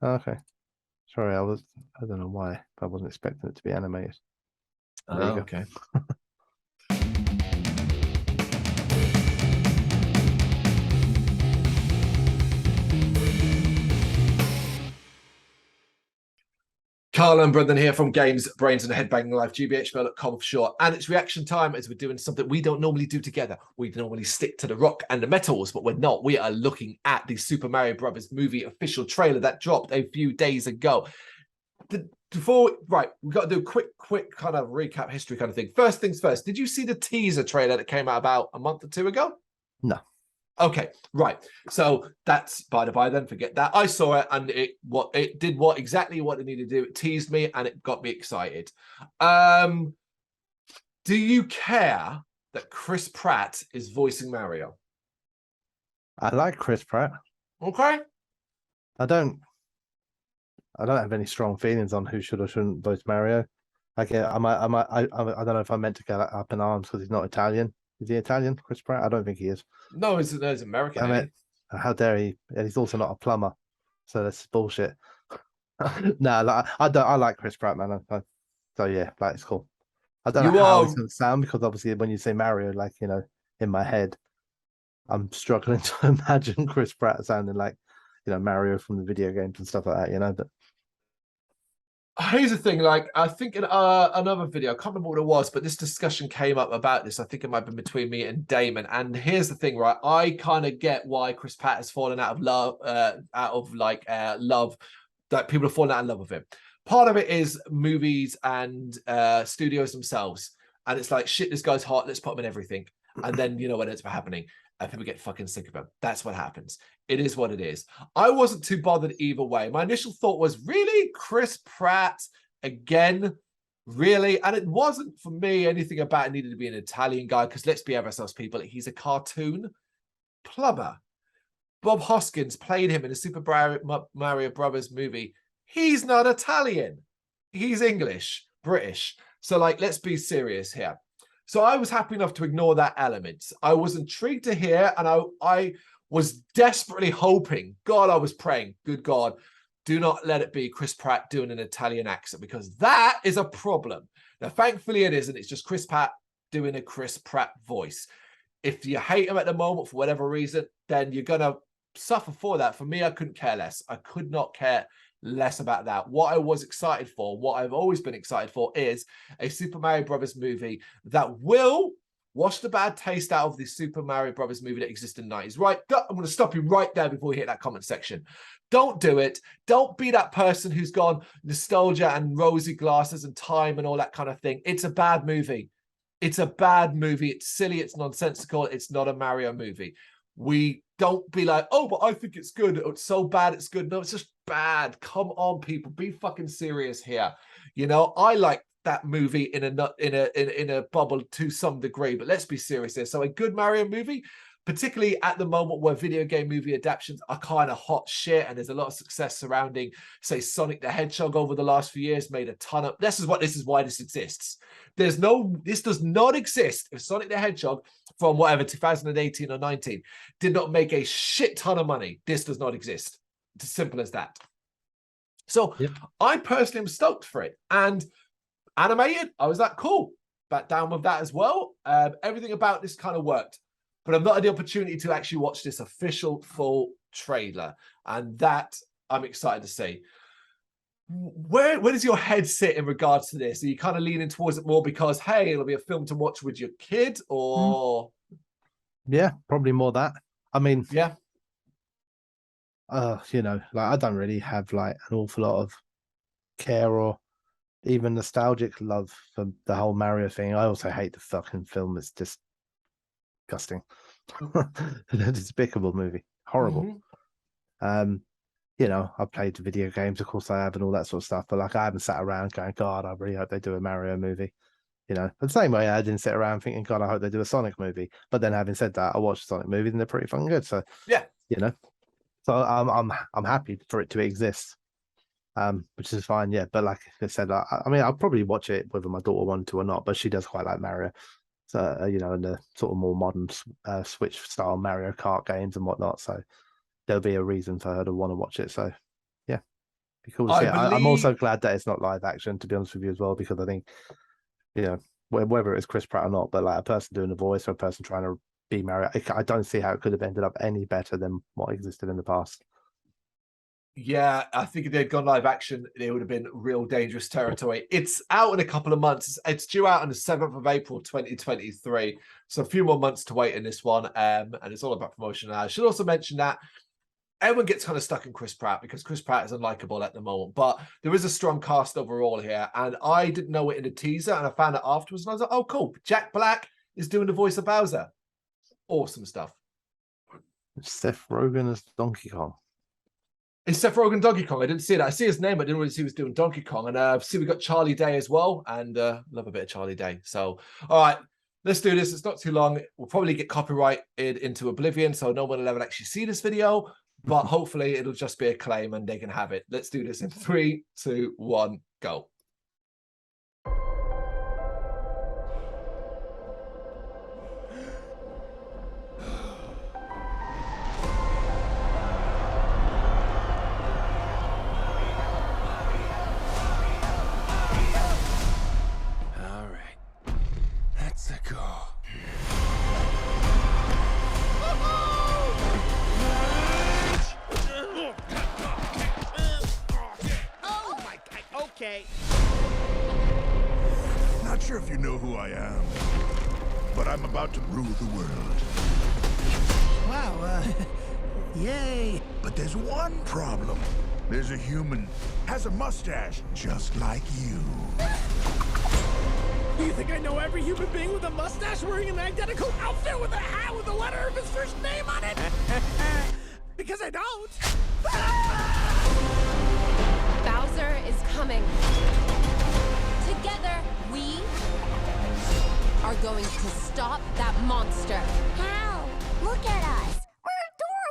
Okay. Sorry, I don't know why, but I wasn't expecting it to be animated. There you Oh, go. okay. Carl and Brendan here from Games, Brains and a Head-Banging Life, gbhblofficial for short. And it's reaction time as we're doing something we don't normally do together. We normally stick to the rock and the metals, but we're not. We are looking at the Super Mario Brothers movie official trailer that dropped a few days ago. We've got to do a quick kind of recap history kind of thing. First things first, did you see the teaser trailer that came out about a month or two ago? No. Okay, right. So that's by the by. Then forget that. I saw it and it did exactly what it needed to do. It teased me and it got me excited. Do you care that Chris Pratt is voicing Mario? I like Chris Pratt. Okay. I don't have any strong feelings on who should or shouldn't voice Mario. I don't know if I'm meant to get up in arms because he's not Italian. Is he Italian, Chris Pratt? I don't think he is. No, he's American. I mean, how dare he? And he's also not a plumber, so that's bullshit. No, like, I don't. I like Chris Pratt, man. So yeah, like it's cool. I don't know You how are it's going to sound because obviously when you say Mario, like in my head, I'm struggling to imagine Chris Pratt sounding like Mario from the video games and stuff like that. But here's the thing, like I think in another video, I can't remember what it was, but this discussion came up about this. I think it might have been between me and Damon. And here's the thing, right? I kind of get why Chris Pratt has fallen out of love, love, that people have fallen out of love with him. Part of it is movies and studios themselves. And it's like, shit, this guy's hot, let's put him in everything. And then what ends up happening? People get fucking sick of him. That's what happens. It is what it is. I wasn't too bothered either way. My initial thought was, really? Chris Pratt again? Really? And it wasn't for me anything about it needed to be an Italian guy, because let's be ourselves, people, he's a cartoon plumber. Bob Hoskins played him in a Super Mario Brothers movie. He's not Italian. He's English, British. So, like, let's be serious here. So I was happy enough to ignore that element. I was intrigued to hear, and I was desperately hoping, God, I was praying, good God, do not let it be Chris Pratt doing an Italian accent, because that is a problem. Now, thankfully it isn't. It's just Chris Pratt doing a Chris Pratt voice. If you hate him at the moment for whatever reason, then you're going to suffer for that. For me, I couldn't care less. I could not care less about that. What I was excited for, what I've always been excited for, is a Super Mario Brothers movie that will wash the bad taste out of the Super Mario Brothers movie that existed in the 90s. Right, I'm going to stop you right there before you hit that comment section. Don't do it. Don't be that person who's gone nostalgia and rosy glasses and time and all that kind of thing. It's a bad movie. It's a bad movie. It's silly. It's nonsensical. It's not a Mario movie. We don't be like, oh, but I think it's good. It's so bad it's good. No, it's just bad. Come on, people. Be fucking serious here. I like that movie in a bubble to some degree, but let's be serious here. So a good Mario movie, particularly at the moment where video game movie adaptations are kind of hot shit, and there's a lot of success surrounding, say, Sonic the Hedgehog over the last few years, made a ton of. This is why this exists. This does not exist if Sonic the Hedgehog from whatever 2018 or 19 did not make a shit ton of money. This does not exist. It's as simple as that. So yep. I personally am stoked for it. And animated, I was like, cool, back down with that as well. Everything about this kind of worked, but I've not had the opportunity to actually watch this official full trailer, and that I'm excited to see. Where does your head sit in regards to this? Are you kind of leaning towards it more because, hey, it'll be a film to watch with your kid, or? Yeah, probably more that. I mean, yeah. Like I don't really have like an awful lot of care or even nostalgic love for the whole Mario thing. I also hate the fucking film. It's just disgusting. It's a despicable movie. Horrible. Mm-hmm. I've played video games, of course I have, and all that sort of stuff, but like I haven't sat around going, God, I really hope they do a Mario movie. The same way I didn't sit around thinking, God, I hope they do a Sonic movie. But then having said that, I watched Sonic movies and they're pretty fucking good. So yeah, so I'm happy for it to exist. Which is fine, yeah. But like I said, I mean, I'll probably watch it whether my daughter wanted to or not. But she does quite like Mario, so and the sort of more modern Switch style Mario Kart games and whatnot. So there'll be a reason for her to want to watch it. So, yeah. Be cool to I see it. I'm believe, also glad that it's not live action, to be honest with you as well, because I think, you know, whether it's Chris Pratt or not, but like a person doing a voice or a person trying to be Mario, I don't see how it could have ended up any better than what existed in the past. yeah, I think if they'd gone live action, it would have been real dangerous territory. It's out in a couple of months. It's due out on the 7th of April, 2023. So a few more months to wait in this one. And it's all about promotion. I should also mention that everyone gets kind of stuck in Chris Pratt because Chris Pratt is unlikable at the moment. But there is a strong cast overall here. And I didn't know it in the teaser, and I found it afterwards. And I was like, oh, cool. Jack Black is doing the voice of Bowser. Awesome stuff. Seth Rogen as Donkey Kong. It's Seth Rogen Donkey Kong. I didn't see that. I see his name, but I didn't really see he was doing Donkey Kong. And see, we got Charlie Day as well, and love a bit of Charlie Day. So, all right, let's do this. It's not too long. We'll probably get copyrighted into oblivion, so no one will ever actually see this video. But hopefully, it'll just be a claim, and they can have it. Let's do this in 3, 2, 1, go. Not sure if you know who I am, but I'm about to rule the world. Wow, yay. But there's one problem. There's a human, has a mustache, just like you. You think I know every human being with a mustache wearing an identical outfit with a hat with the letter of his first name on it? Because I don't. Bowser is coming. Together, we are going to stop that monster. How? Look at us. We're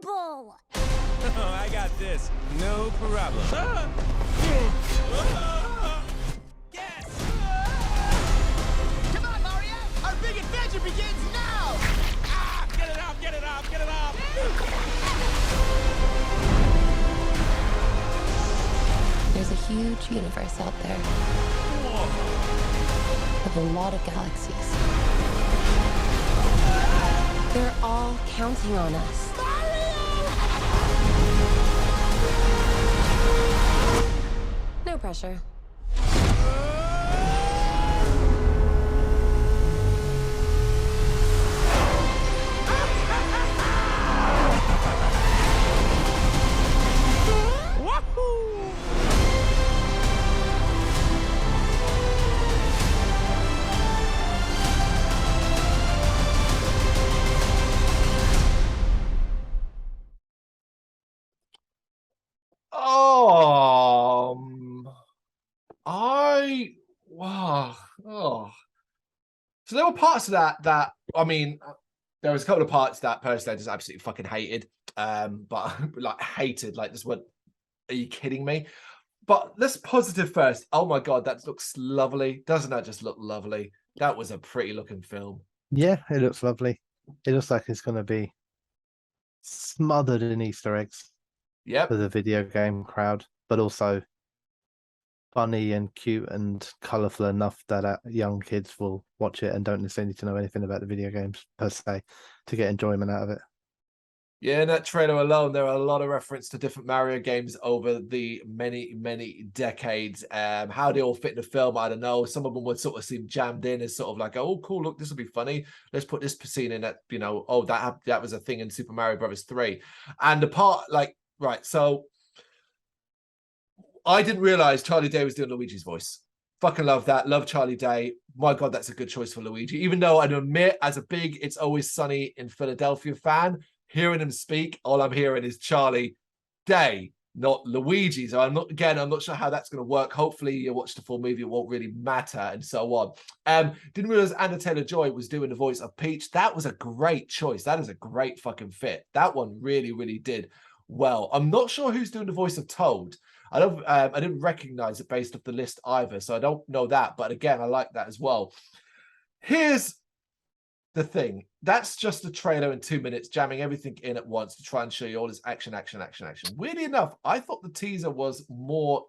adorable. Oh, I got this. No problem. Yes! Come on, Mario! Our big adventure begins now! Ah, get it off, get it off, get it off! There's a huge universe out there. With a lot of galaxies. They're all counting on us. No pressure. Wow. Oh. So there were parts of that I mean, there was a couple of parts that personally I just absolutely fucking hated. But like hated, like just what, are you kidding me? But let's positive first. Oh my god, that looks lovely. Doesn't that just look lovely? That was a pretty looking film. Yeah, it looks lovely. It looks like it's going to be smothered in Easter eggs Yep. for the video game crowd, but also funny and cute and colourful enough that young kids will watch it and don't necessarily need to know anything about the video games per se to get enjoyment out of it. Yeah, in that trailer alone, there are a lot of reference to different Mario games over the many, many decades. How they all fit in the film, I don't know. Some of them would sort of seem jammed in as sort of like, oh, cool, look, this will be funny. Let's put this scene in that, you know, oh, that was a thing in Super Mario Brothers 3. And the part, like, right, so I didn't realize Charlie Day was doing Luigi's voice. Fucking love that. Love Charlie Day. My God, that's a good choice for Luigi. Even though I admit, as a big It's Always Sunny in Philadelphia fan, hearing him speak, all I'm hearing is Charlie Day, not Luigi. So I'm not sure how that's going to work. Hopefully you watch the full movie, it won't really matter and so on. Didn't realize Anna Taylor-Joy was doing the voice of Peach. That was a great choice. That is a great fucking fit. That one really, really did well. I'm not sure who's doing the voice of Toad. I didn't recognize it based off the list either, so I don't know that. But again, I like that as well. Here's the thing. That's just a trailer in 2 minutes, jamming everything in at once to try and show you all this action. Weirdly enough, I thought the teaser was more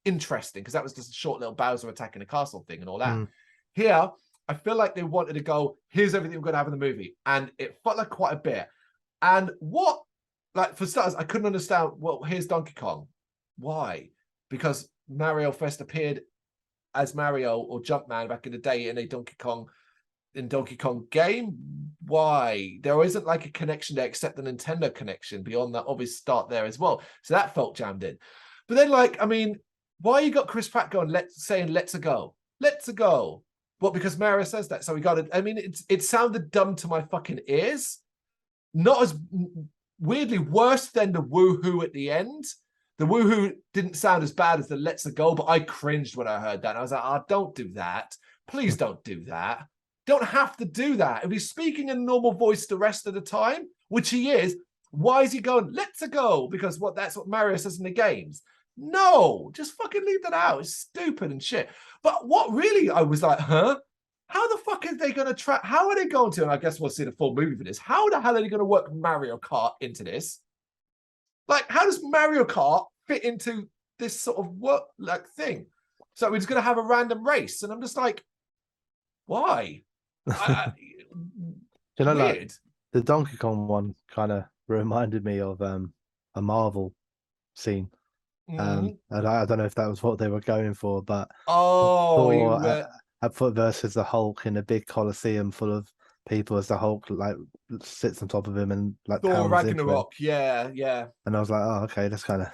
interesting because that was just a short little Bowser attacking the castle thing and all that. Here, I feel like they wanted to go, here's everything we're going to have in the movie. And it felt like quite a bit. And what, like, for starters, I couldn't understand, well, here's Donkey Kong. Why? Because Mario first appeared as Mario or Jumpman back in the day in a Donkey Kong game. Why? There isn't like a connection there except the Nintendo connection beyond that obvious start there as well. So that felt jammed in. But then, like, I mean, why you got Chris Pratt going, saying let's go? Let's go. Well, because Mario says that. So we got it. I mean, it sounded dumb to my fucking ears. Not as weirdly worse than the woohoo at the end. The woohoo didn't sound as bad as the let's go, but I cringed when I heard that. And I was like, oh, don't do that. Please don't do that. Don't have to do that. If he's speaking in normal voice the rest of the time, which he is, why is he going, let's go? Because that's what Mario says in the games. No, just fucking leave that out. It's stupid and shit. But what really, I was like, huh? How the fuck are they going to track? How are they going to, and I guess we'll see the full movie for this. How the hell are they going to work Mario Kart into this? Like, how does Mario Kart fit into this sort of work like thing? So we're just going to have a random race. And I'm just like, why? You know, weird. like, the Donkey Kong one kind of reminded me of a Marvel scene. And I don't know if that was what they were going for, but Thor versus the Hulk in a big coliseum full of people as the Hulk like sits on top of him and like Thor pounds into him. Ragnarok, yeah. And I was like, oh, okay, that's kind of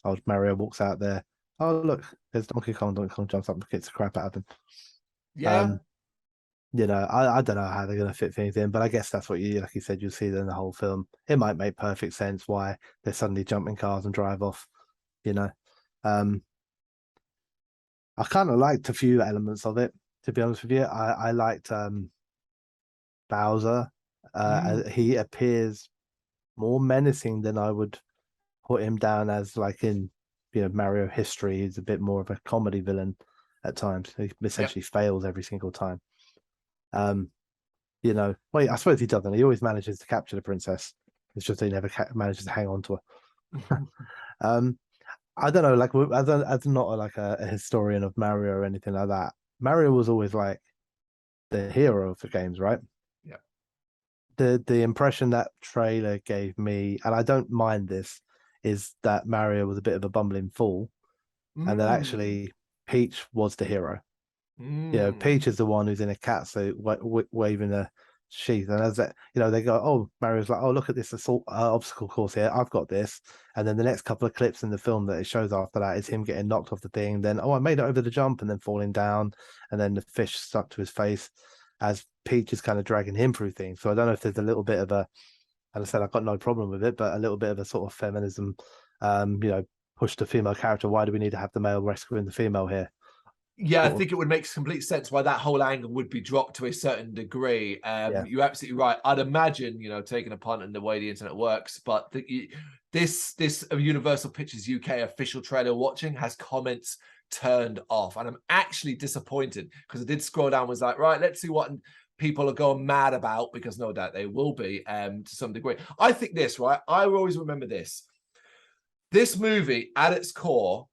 old. Mario walks out there. Oh, look, there's Donkey Kong. Donkey Kong jumps up and kicks the crap out of him. Yeah. You know, I don't know how they're going to fit things in, but I guess that's what like you said, you'll see in the whole film. It might make perfect sense why they suddenly jump in cars and drive off, you know. I kind of liked a few elements of it, to be honest with you. I liked Bowser. He appears more menacing than I would put him down as, like, in, you know, Mario history. He's a bit more of a comedy villain at times. He essentially fails every single time. You know, well, I suppose he doesn't. He always manages to capture the princess. It's just he never manages to hang on to her. I don't know, like, as not like a historian of Mario or anything like that. Mario was always like the hero of the games, right? Yeah. The impression that trailer gave me, and I don't mind this, is that Mario was a bit of a bumbling fool, and that actually Peach was the hero. You know, Peach is the one who's in a cat suit waving a sheath, and as that, you know, they go, oh, Mario's like, oh, look at this obstacle course here, I've got this. And then the next couple of clips in the film that it shows after that is him getting knocked off the thing, then, oh, I made it over the jump, and then falling down, and then the fish stuck to his face as Peach is kind of dragging him through things. So I don't know if there's a little bit of a, and I said I've got no problem with it, but a little bit of a sort of feminism, you know, push the female character. Why do we need to have the male rescuing the female here? Yeah, I think it would make complete sense why that whole angle would be dropped to a certain degree. You're absolutely right. I'd imagine, you know, taking a punt in the way the internet works, but this Universal Pictures UK official trailer watching has comments turned off, and I'm actually disappointed because I did scroll down, was like, right, let's see what people are going mad about, because no doubt they will be to some degree. I think this, right, I will always remember this movie at its core,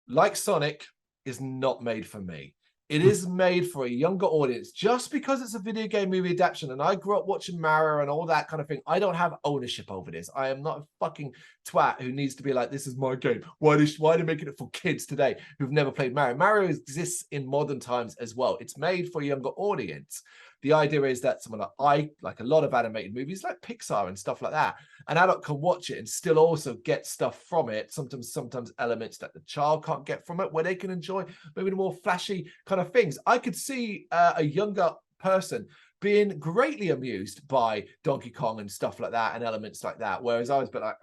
like Sonic, is not made for me. It is made for a younger audience. Just because it's a video game movie adaptation, and I grew up watching Mario and all that kind of thing, I don't have ownership over this. I am not a fucking twat who needs to be like, this is my game. Why are they making it for kids today who've never played Mario? Mario exists in modern times as well. It's made for a younger audience. The idea is that someone like a lot of animated movies like Pixar and stuff like that, an adult can watch it and still also get stuff from it. Sometimes elements that the child can't get from it, where they can enjoy maybe the more flashy kind of things. I could see a younger person being greatly amused by Donkey Kong and stuff like that and elements like that, whereas I was a bit like,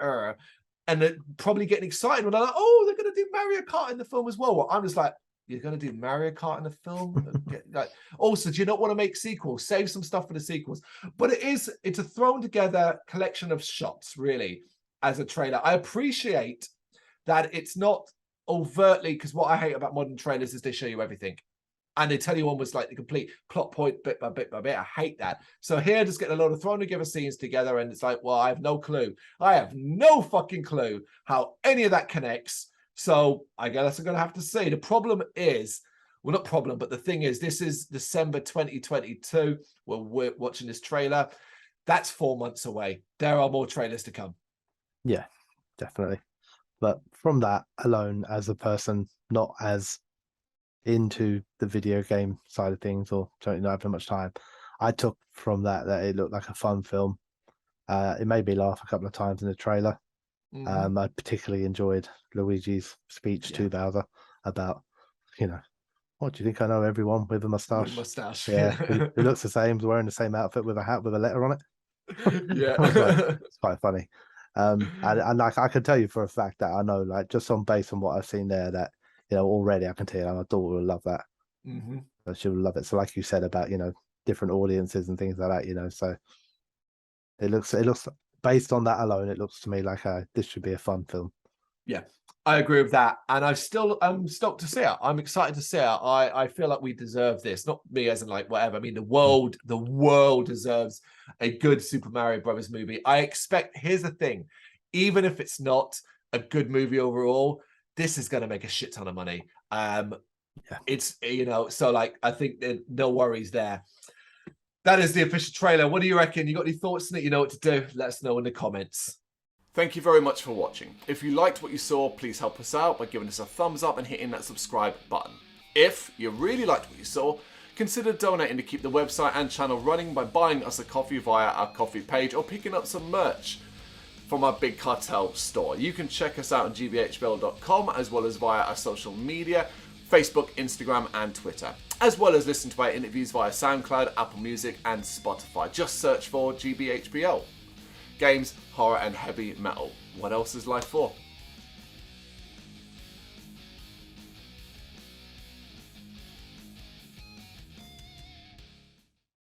and they're probably getting excited when they're like, oh, they're going to do Mario Kart in the film as well. Well, I'm just like, you're going to do Mario Kart in the film? Like, also, do you not want to make sequels? Save some stuff for the sequels. But it's a thrown together collection of shots, really, as a trailer. I appreciate that it's not overtly, because what I hate about modern trailers is they show you everything. and they tell you almost like the complete plot point bit by bit by bit. I hate that. So here, just getting a load of thrown together scenes together, and it's like, well, I have no clue. I have no fucking clue how any of that connects. So I guess I'm going to have to say the problem is, well, not problem, but the thing is, this is December 2022. We're watching this trailer. That's 4 months away. There are more trailers to come. Yeah, definitely. But from that alone, as a person not as into the video game side of things, or certainly not having much time, I took from that it looked like a fun film. It made me laugh a couple of times in the trailer. I particularly enjoyed Luigi's speech to Bowser about, what do you think I know everyone with a mustache? Yeah, who looks the same, wearing the same outfit with a hat with a letter on it. Yeah. It's quite funny. And like I can tell you for a fact that I know, like, just based on what I've seen there, that already I can tell you my daughter will love that. She will love it. So like you said about different audiences and things like that, so it looks based on that alone, it looks to me like this should be a fun film. Yeah, I agree with that, and I'm stoked to see it. I'm excited to see it. I feel like we deserve this. Not me as in like whatever. I mean, the world deserves a good Super Mario Brothers movie. I expect. Here's the thing: even if it's not a good movie overall, this is going to make a shit ton of money. It's so like I think that no worries there. That is the official trailer. What do you reckon? You got any thoughts on it? You know what to do. Let us know in the comments. Thank you very much for watching. If you liked what you saw, please help us out by giving us a thumbs up and hitting that subscribe button. If you really liked what you saw, consider donating to keep the website and channel running by buying us a coffee via our coffee page or picking up some merch from our Big Cartel store. You can check us out on gbhbl.com as well as via our social media, Facebook, Instagram and Twitter, as well as listen to our interviews via SoundCloud, Apple Music and Spotify. Just search for GBHBL. Games, horror and heavy metal. What else is life for?